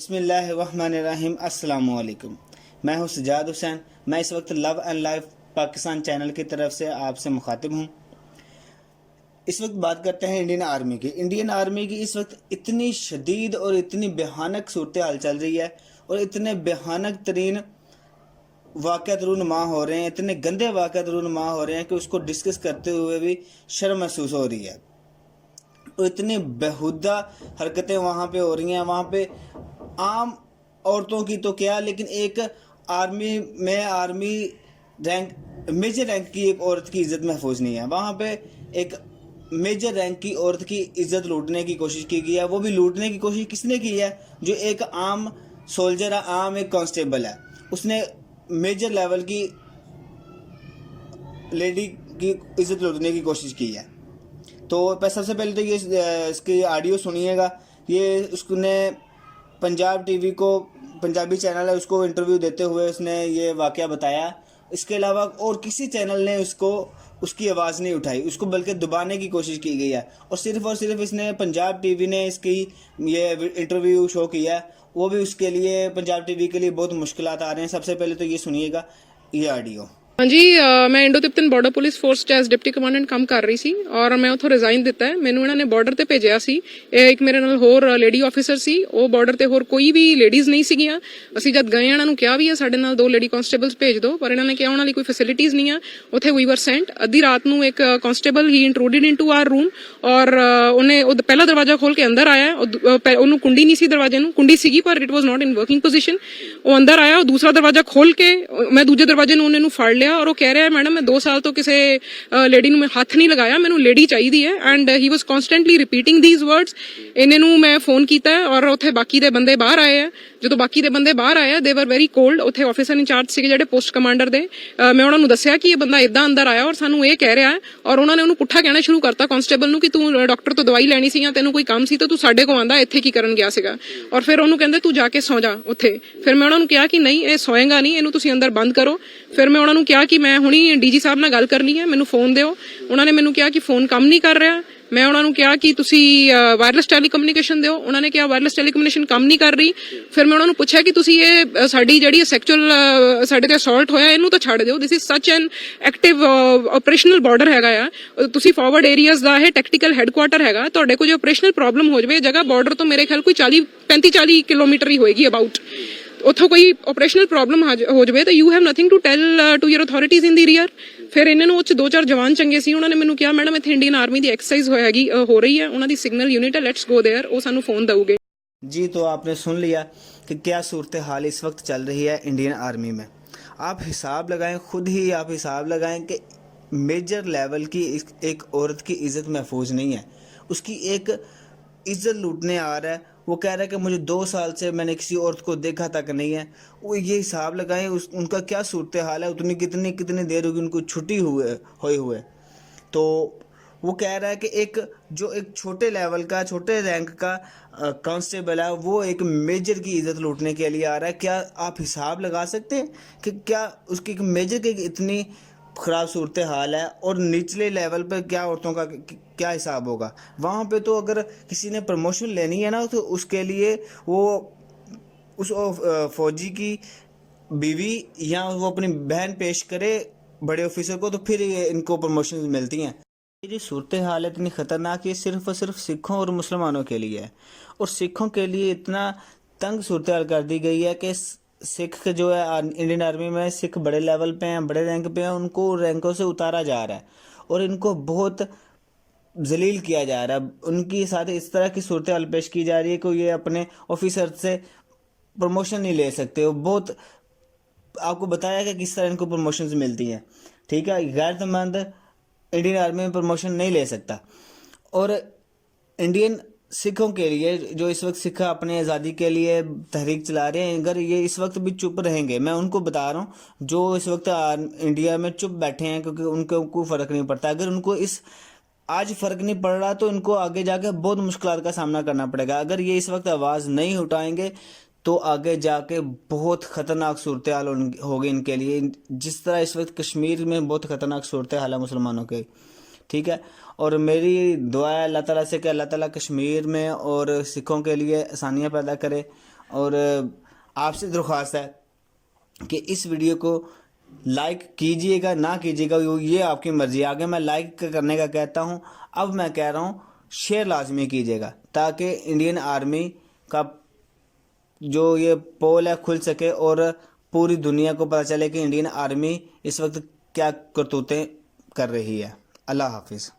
बिस्मिल्लाहिर्रहमानिर्रहीम। अस्सलाम वालेकुम। मैं हूं सजाद हुसैन। मैं इस वक्त love and life Pakistan channel की तरफ से आपसे मुखातिब हूं। इस वक्त बात करते हैं इंडियन आर्मी की। इंडियन आर्मी की इस वक्त इतनी शदीद और इतनी भयानक सूरत हाल चल रही है और इतने भयानक तरीन वाक़यात रूनुमा हो रहे हैं, इतने गंदे वाक़यात रूनुमा हो रहे हैं कि उसको डिस्कस करते हुए भी शर्म महसूस हो रही है। और इतनी बेहुदा हरकतें वहाँ पे हो रही हैं। वहाँ पे आम औरतों की तो क्या, लेकिन एक आर्मी रैंक मेजर रैंक की एक औरत की इज़्ज़त महफूज नहीं है। वहाँ पे एक मेजर रैंक की औरत की इज़्ज़त लूटने की कोशिश की गई है। वो भी लूटने की कोशिश किसने की है? जो एक आम सोल्जर है, आम एक कांस्टेबल है, उसने मेजर लेवल की लेडी की इज़्ज़त लूटने की कोशिश की है। तो सबसे पहले तो ये इसकी ऑडियो सुनिएगा। ये उसने पंजाब टीवी को, पंजाबी चैनल है, उसको इंटरव्यू देते हुए उसने ये वाक़या बताया। इसके अलावा और किसी चैनल ने उसकी आवाज़ नहीं उठाई, उसको बल्कि दबाने की कोशिश की गई है। और सिर्फ इसने पंजाब टीवी ने इसकी ये इंटरव्यू शो किया है। वो भी उसके लिए, पंजाब टीवी के लिए बहुत मुश्किलात आ रहे हैं। सबसे पहले तो ये सुनिएगा ये ऑडियो। हाँ जी, मैं Indo Tibetan border police force ਚ ਐਸ ਡਿਪਟੀ ਕਮਾਂਡੈਂਟ ਕੰਮ ਕਰ ਰਹੀ ਸੀ ਔਰ ਮੈਂ ਉੱਥੋਂ ਰਿਜ਼ਾਈਨ ਦਿੱਤਾ ਹੈ। ਮੈਨੂੰ ਇਹਨਾਂ ਨੇ ਬਾਰਡਰ ਤੇ ਭੇਜਿਆ ਸੀ। ਇੱਕ ਮੇਰੇ ਨਾਲ ਹੋਰ ਲੇਡੀ ਆਫੀਸਰ ਸੀ, ਉਹ ਬਾਰਡਰ ਤੇ ਹੋਰ ਕੋਈ ਵੀ ਲੇਡੀਜ਼ ਨਹੀਂ ਸੀਗੀਆਂ। ਅਸੀਂ ਜਦ ਗਏ ਇਹਨਾਂ ਨੂੰ ਕਿਹਾ ਵੀ ਹੈ ਸਾਡੇ ਨਾਲ 2 ਲੇਡੀ ਕਾਂਸਟੇਬਲਸ ਭੇਜ ਦਿਓ, ਪਰ ਇਹਨਾਂ ਨੇ ਕਿਹਾ ਉਹਨਾਂ ਲਈ ਕੋਈ ਫੈਸਿਲਿਟੀਜ਼ ਨਹੀਂ ਆ ਉੱਥੇ। ਵੀ ਵਰ ਸੈਂਟ। ਅੱਧੀ ਰਾਤ ਨੂੰ ਇੱਕ ਕਾਂਸਟੇਬਲ ਹੀ ਇੰਟਰੂਡਡ ਇਨਟੂ ਆਰ ਰੂਮ ਔਰ ਉਹਨੇ ਪਹਿਲਾ ਦਰਵਾਜ਼ਾ ਖੋਲ ਕੇ ਅੰਦਰ ਆਇਆ। ਉਹਨੂੰ ਕੁੰਡੀ ਨਹੀਂ ਸੀ, ਦਰਵਾਜ਼ੇ ਨੂੰ ਕੁੰਡੀ ਸੀਗੀ ਪਰ it was not in working position. ਉਹ ਅੰਦਰ ਆਇਆ, ਉਹ ਦੂਸਰਾ ਦਰਵਾਜ਼ਾ ਖੋਲ ਕੇ ਮੈਂ ਦੂਜੇ ਦਰਵਾਜ਼ੇ ਨੂੰ ਉਹਨੇ ਨੂੰ ਫੜ ਲਿਆ ਔਰ ਉਹ ਕਹਿ ਰਿਹਾ ਮੈਡਮ ਮੈਂ 2 ਸਾਲ ਤੋਂ ਕਿਸੇ ਲੇਡੀ ਨੂੰ ਮੈਂ ਹੱਥ ਨਹੀਂ ਲਗਾਇਆ, ਮੈਨੂੰ ਲੇਡੀ ਚਾਹੀਦੀ ਹੈ। And he was constantly repeating these words. ਇਹਨਾਂ ਨੂੰ ਮੈਂ ਫੋਨ ਕੀਤਾ ਔਰ ਉੱਥੇ ਬਾਕੀ ਦੇ ਬੰਦੇ ਬਾਹਰ ਆਏ ਆ। ਜਦੋਂ ਬਾਕੀ ਦੇ ਬੰਦੇ ਬਾਹਰ ਆਏ ਦੇ ਵਰ ਵੈਰੀ ਕੋਲਡ। ਉੱਥੇ ਆਫੀਸਰ ਇੰਚਾਰਜ ਸੀਗੇ ਜਿਹੜੇ ਪੋਸਟ ਕਮਾਂਡਰ ਦੇ। ਮੈਂ ਉਹਨਾਂ ਨੂੰ ਦੱਸਿਆ ਕਿ ਇਹ ਬੰਦਾ ਇਦਾਂ ਅੰਦਰ ਆਇਆ ਔਰ ਸਾਨੂੰ ਇਹ ਕਹਿ ਰਿਹਾ ਹੈ ਔਰ ਉਹਨਾਂ ਨੇ ਉਹਨੂੰ ਪੁੱਠਾ ਕਹਿਣਾ ਸ਼ੁਰੂ ਕਰਤਾ ਕਾਂਸਟੇਬਲ ਨੂੰ ਕਿ ਤੂੰ ਡਾਕਟਰ ਤੋਂ ਦਵਾਈ ਲੈਣੀ ਸੀ ਜਾਂ ਤੈਨੂੰ ਕੋਈ ਕੰਮ ਸੀ ਤਾਂ ਤੂੰ ਸਾਡੇ ਕੋਲ ਆਂਦਾ, ਇੱਥੇ ਕੀ ਕਰਨ ਗਿਆ ਸੀਗਾ। ਔਰ ਫਿਰ ਉਹਨੂੰ ਕਹਿੰਦੇ ਤੂੰ ਜਾ ਕੇ ਸੌਂ ਜਾ ਉੱਥੇ। ਫਿਰ ਮੈਂ ਉਹਨਾਂ ਨੂੰ ਕਿਹਾ ਕਿ ਨਹੀਂ ਇਹ ਸੌਏਗਾ ਨਹੀਂ, ਇਹਨੂੰ ਤੁਸੀਂ ਅੰਦਰ ਬੰਦ ਕਰੋ। ਫਿਰ ਮੈਂ ਉਹਨਾਂ ਨੂੰ ਕਿਹਾ ਕਿ ਮੈਂ ਹੁਣੀ ਡੀਜੀ ਸਾਹਿਬ ਨਾਲ ਗੱਲ ਕਰਨੀ ਹੈ, ਮੈਨੂੰ ਫੋਨ ਦਿਓ। ਉਹਨਾਂ ਨੇ ਮੈਨੂੰ ਕਿਹਾ ਕਿ ਫੋਨ ਕੰਮ ਨਹੀਂ ਕਰ ਰਿਹਾ। ਮੈਂ ਉਹਨਾਂ ਨੂੰ ਕਿਹਾ ਕਿ ਤੁਸੀਂ ਵਾਇਰਲੈਸ ਟੈਲੀਕਮਿਊਨੀਕੇਸ਼ਨ ਦਿਓ। ਉਹਨਾਂ ਨੇ ਕਿਹਾ ਵਾਇਰਲੈਸ ਟੈਲੀਕਮਿਊਨੀਕੇਸ਼ਨ ਕੰਮ ਨਹੀਂ ਕਰ ਰਹੀ। ਫਿਰ ਮੈਂ ਉਹਨਾਂ ਨੂੰ ਪੁੱਛਿਆ ਕਿ ਤੁਸੀਂ ਇਹ ਸਾਡੀ ਜਿਹੜੀ ਸੈਕਚੁਅਲ ਸਾਡੇ ਤੇ ਅਸੌਲਟ ਹੋਇਆ ਇਹਨੂੰ ਤਾਂ ਛੱਡ ਦਿਓ। ਦਿਸ ਇਜ਼ ਸੱਚ ਐਨ ਐਕਟਿਵ ਆਪਰੇਸ਼ਨਲ ਬਾਰਡਰ ਹੈਗਾ ਆ। ਤੁਸੀਂ ਫਾਰਵਰਡ ਏਰੀਆਜ਼ ਦਾ ਇਹ ਟੈਕਟੀਕਲ ਹੈੱਡਕੁਆਟਰ ਹੈਗਾ। ਤੁਹਾਡੇ ਕੋਲ ਜੇ ਆਪਰੇਸ਼ਨਲ ਪ੍ਰੋਬਲਮ ਹੋ ਜਾਵੇ, ਜਗ੍ਹਾ ਬਾਰਡਰ ਤੋਂ ਮੇਰੇ ਖਿਆਲ ਕੋਈ 35-40 ਕਿਲੋਮੀਟਰ ਹੀ ਹੋਏਗੀ ਅਬਾਊਟ। ਉੱਥੋਂ ਕੋਈ ਆਪਰੇਸ਼ਨਲ ਪ੍ਰੋਬਲਮ ਹੋ ਜਾਵੇ ਤਾਂ you have nothing to tell to your authorities in the rear. ਫਿਰ ਇਹਨਾਂ ਨੂੰ ਉਹ 'ਚ 2-4 ਜਵਾਨ ਚੰਗੇ ਸੀ, ਉਹਨਾਂ ਨੇ ਮੈਨੂੰ ਕਿਹਾ ਮੈਡਮ ਇੱਥੇ ਇੰਡੀਅਨ ਆਰਮੀ ਦੀ ਐਕਸਰਸਾਈਜ਼ ਹੋ ਰਹੀ ਹੈ, ਉਹਨਾਂ ਦੀ ਸਿਗਨਲ यूनिट है, लेट्स गो देयर, वो सानू फोन दोगे। जी, तो आपने सुन लिया कि क्या सूरत हाल इस वक्त चल रही है इंडियन आर्मी में। आप हिसाब लगाएं, खुद ही आप हिसाब लगाएं कि मेजर लेवल की एक औरत की इज़्ज़त महफूज नहीं है। उसकी एक इज़्ज़त लूटने आ रहा है। वो कह रहा है कि मुझे 2 साल से मैंने किसी औरत को देखा तक नहीं है। वो ये हिसाब लगाएं उनका क्या सूरत हाल है। उतनी कितनी देर होगी उनको छुट्टी हुए। तो वो कह रहा है कि एक छोटे लेवल का, छोटे रैंक का कांस्टेबल है, वो एक मेजर की इज़्ज़त लूटने के लिए आ रहा है। क्या आप हिसाब लगा सकते हैं कि क्या उसकी मेजर की इतनी ख़राब सूरत हाल है और निचले लेवल पर क्या औरतों का क्या हिसाब होगा। वहाँ पे तो अगर किसी ने प्रमोशन लेनी है ना, तो उसके लिए वो उस फौजी की बीवी या वो अपनी बहन पेश करे बड़े ऑफिसर को, तो फिर इनको प्रमोशन मिलती हैं। ये सूरत हाल इतनी ख़तरनाक है, सिर्फ और सिर्फ सिखों और मुसलमानों के लिए है। और सिखों के लिए इतना तंग सूरत हाल कर दी गई है कि सिख जो है इंडियन आर्मी में, सिख बड़े लेवल पे हैं, बड़े रैंक पे हैं, उनको रैंकों से उतारा जा रहा है और इनको बहुत जलील किया जा रहा है। उनके साथ इस तरह की सूरत हाल पेश की जा रही है कि ये अपने ऑफिसर से प्रमोशन नहीं ले सकते। वो बहुत आपको बताया कि किस तरह इनको प्रमोशन मिलती हैं। ठीक है, गैरतमंद इंडियन आर्मी में प्रमोशन नहीं ले सकता। और इंडियन सिखों के लिए, जो इस वक्त सिख अपने आज़ादी के लिए तहरीक चला रहे हैं, अगर ये इस वक्त भी चुप रहेंगे, मैं उनको बता रहा हूँ जो इस वक्त इंडिया में चुप बैठे हैं क्योंकि उनको कोई फ़र्क नहीं पड़ता। अगर उनको आज फ़र्क नहीं पड़ रहा तो इनको आगे जाके बहुत मुश्किलात का सामना करना पड़ेगा। अगर ये इस वक्त आवाज़ नहीं उठाएंगे तो आगे जाके बहुत ख़तरनाक सूरत हाल होगी इनके लिए। जिस तरह इस वक्त कश्मीर में बहुत ख़तरनाक सूरत हाल है मुसलमानों के। ठीक है, और मेरी दुआ है अल्लाह ताला से कि अल्लाह ताला कश्मीर में और सिखों के लिए आसानियाँ पैदा करे اور آپ سے درخواست ہے کہ اس ویڈیو کو لائک کیجئے گا نہ کیجئے گا یہ آپ کی مرضی ہے. آگے میں لائک کرنے کا کہتا ہوں, اب میں کہہ رہا ہوں شیئر لازمی کیجئے گا تاکہ انڈین آرمی کا جو یہ پول ہے کھل سکے اور پوری دنیا کو پتہ چلے کہ انڈین آرمی اس وقت کیا کرتوتیں کر رہی ہے. اللہ حافظ.